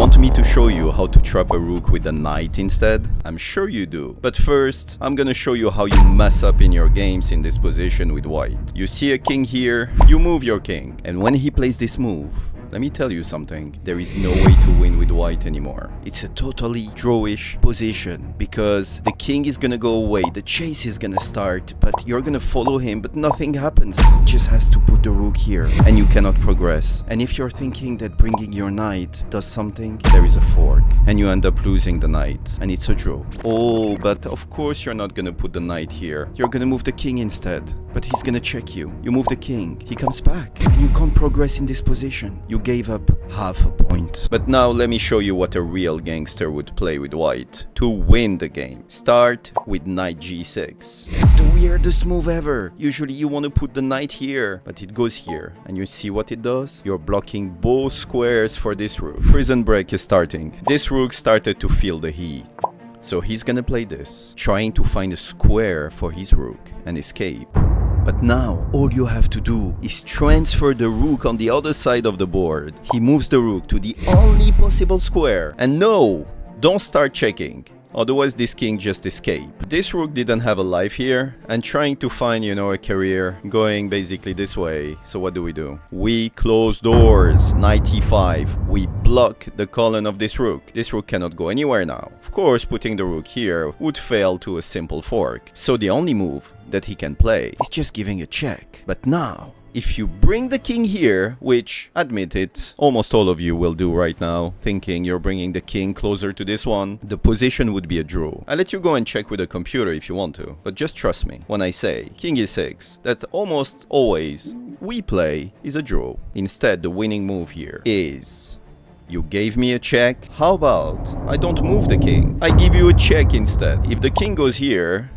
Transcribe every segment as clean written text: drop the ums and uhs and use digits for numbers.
Want me to show you how to trap a rook with a knight instead? I'm sure you do. But first, I'm gonna show you how you mess up in your games in this position with white. You see a king here, you move your king. And when he plays this move, let me tell you something, there is no way to win with white anymore. It's a totally drawish position because the king is gonna go away, the chase is gonna start, but you're gonna follow him, but nothing happens. Just has to put the rook here and you cannot progress. And if you're thinking that bringing your knight does something, there is a fork and you end up losing the knight and it's a draw. Oh, but of course you're not gonna put the knight here. You're gonna move the king instead, but he's gonna check you. You move the king, he comes back and you can't progress in this position. You gave up half a point. But now let me show you what a real gangster would play with white to win the game. Start with knight g6. It's the weirdest move ever. Usually you want to put the knight here, but it goes here. And you see what it does? You're blocking both squares for this rook. Prison break is starting. This rook started to feel the heat. So he's gonna play this, trying to find a square for his rook and escape. But now, all you have to do is transfer the rook on the other side of the board. He moves the rook to the only possible square. And no, don't start checking. Otherwise this king just escaped. This rook didn't have a life here and trying to find, a career going basically this way. So what do? We close doors. Knight e5. We block the column of this rook. This rook cannot go anywhere now. Of course, putting the rook here would fail to a simple fork. So the only move that he can play is just giving a check. But now, if you bring the king here, which, admit it, almost all of you will do right now, thinking you're bringing the king closer to this one, the position would be a draw. I'll let you go and check with the computer if you want to, but just trust me when I say king e6, that almost always we play is a draw. Instead, the winning move here is... You gave me a check, how about I don't move the king? I give you a check instead. If the king goes here,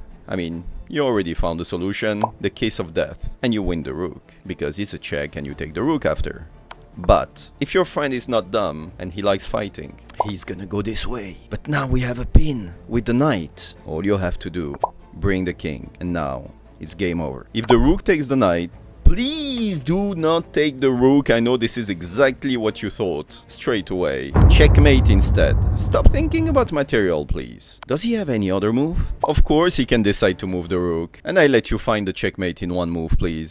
you already found the solution, the case of death, and you win the rook, because it's a check and you take the rook after. But if your friend is not dumb and he likes fighting, he's gonna go this way. But now we have a pin with the knight. All you have to do, bring the king, and now it's game over. If the rook takes the knight, please do not take the rook. I know this is exactly what you thought. Straight away. Checkmate instead. Stop thinking about material, please. Does he have any other move? Of course he can decide to move the rook. And I let you find the checkmate in one move, please.